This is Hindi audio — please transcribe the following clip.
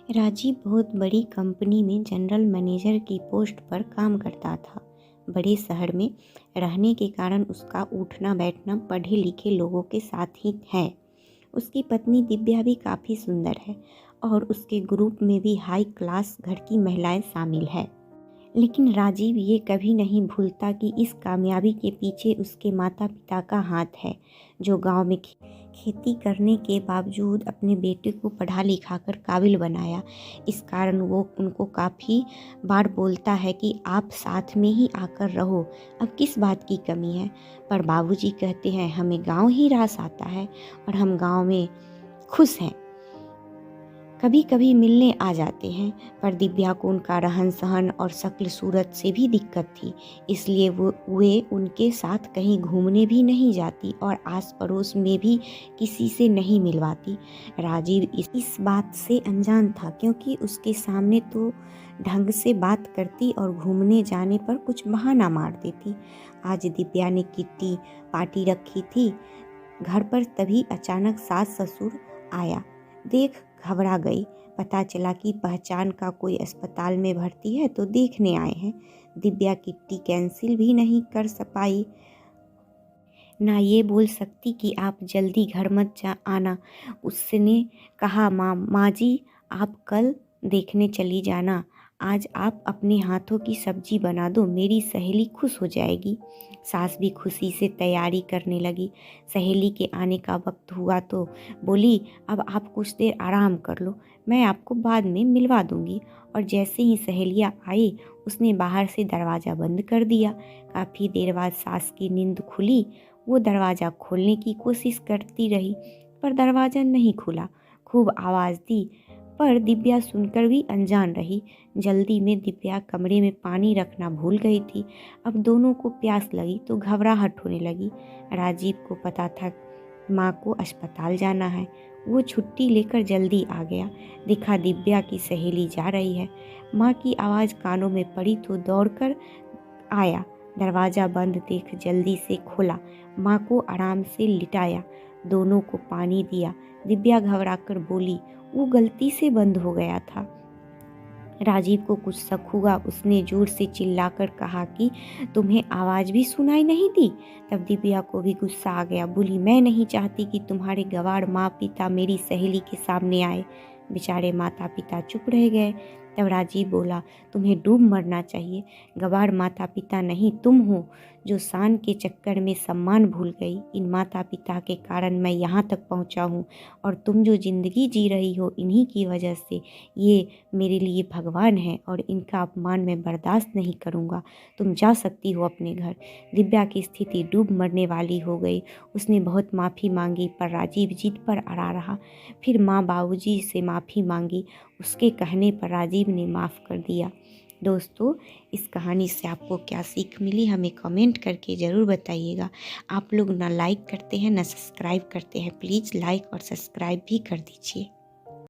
राजीव बहुत बड़ी कंपनी में जनरल मैनेजर की पोस्ट पर काम करता था। बड़े शहर में रहने के कारण उसका उठना बैठना पढ़े लिखे लोगों के साथ ही है। उसकी पत्नी दिव्या भी काफ़ी सुंदर है और उसके ग्रुप में भी हाई क्लास घर की महिलाएं शामिल है। लेकिन राजीव ये कभी नहीं भूलता कि इस कामयाबी के पीछे उसके माता पिता का हाथ है, जो गांव में खेती करने के बावजूद अपने बेटे को पढ़ा लिखा कर काबिल बनाया। इस कारण वो उनको काफ़ी बार बोलता है कि आप साथ में ही आकर रहो, अब किस बात की कमी है। पर बाबूजी कहते हैं हमें गांव ही रास आता है और हम गांव में खुश हैं। कभी कभी मिलने आ जाते हैं, पर दिव्या को उनका रहन सहन और शक्ल सूरत से भी दिक्कत थी, इसलिए वे उनके साथ कहीं घूमने भी नहीं जाती और आस पड़ोस में भी किसी से नहीं मिलवाती। राजीव इस बात से अनजान था, क्योंकि उसके सामने तो ढंग से बात करती और घूमने जाने पर कुछ बहाना मार देती। आज दिव्या ने किट्टी पार्टी रखी थी घर पर, तभी अचानक सास ससुर आया देख घबरा गई। पता चला कि पहचान का कोई अस्पताल में भर्ती है, तो देखने आए हैं। दिव्या किट्टी कैंसिल भी नहीं कर पाई, ना ये बोल सकती कि आप जल्दी घर मत आना। उसने कहा माँ जी आप कल देखने चली जाना, आज आप अपने हाथों की सब्जी बना दो, मेरी सहेली खुश हो जाएगी। सास भी खुशी से तैयारी करने लगी। सहेली के आने का वक्त हुआ तो बोली अब आप कुछ देर आराम कर लो, मैं आपको बाद में मिलवा दूंगी। और जैसे ही सहेलियाँ आई, उसने बाहर से दरवाज़ा बंद कर दिया। काफ़ी देर बाद सास की नींद खुली। वो दरवाज़ा खोलने की कोशिश करती रही, पर दरवाज़ा नहीं खुला। खूब आवाज़ दी, पर दिव्या सुनकर भी अनजान रही। जल्दी में दिव्या कमरे में पानी रखना भूल गई थी। अब दोनों को प्यास लगी तो घबराहट होने लगी। राजीव को पता था माँ को अस्पताल जाना है। वो छुट्टी लेकर जल्दी आ गया। देखा दिव्या की सहेली जा रही है। माँ की आवाज़ कानों में पड़ी तो दौड़कर आया। दरवाज़ा बंद देख जल्दी से खोला, माँ को आराम से लिटाया, दोनों को पानी दिया। दिव्या घबराकर बोली वो गलती से बंद हो गया था। राजीव को कुछ शक हुआ। उसने जोर से चिल्लाकर कहा कि तुम्हें आवाज़ भी सुनाई नहीं दी। तब दिव्या को भी गुस्सा आ गया। बोली मैं नहीं चाहती कि तुम्हारे गवार माँ पिता मेरी सहेली के सामने आए। बेचारे माता पिता चुप रह गए। तब राजीव बोला तुम्हें डूब मरना चाहिए। गवार माता पिता नहीं, तुम हो जो शान के चक्कर में सम्मान भूल गई। इन माता पिता के कारण मैं यहाँ तक पहुँचा हूँ, और तुम जो ज़िंदगी जी रही हो इन्हीं की वजह से। ये मेरे लिए भगवान है और इनका अपमान मैं बर्दाश्त नहीं करूँगा। तुम जा सकती हो अपने घर। दिव्या की स्थिति डूब मरने वाली हो गई। उसने बहुत माफ़ी मांगी, पर राजीव जिद पर अड़ा रहा। फिर माँ बाबूजी से माफ़ी मांगी। उसके कहने पर राजीव ने माफ़ कर दिया। दोस्तों, इस कहानी से आपको क्या सीख मिली हमें कमेंट करके ज़रूर बताइएगा। आप लोग ना लाइक करते हैं ना सब्सक्राइब करते हैं, प्लीज़ लाइक और सब्सक्राइब भी कर दीजिए।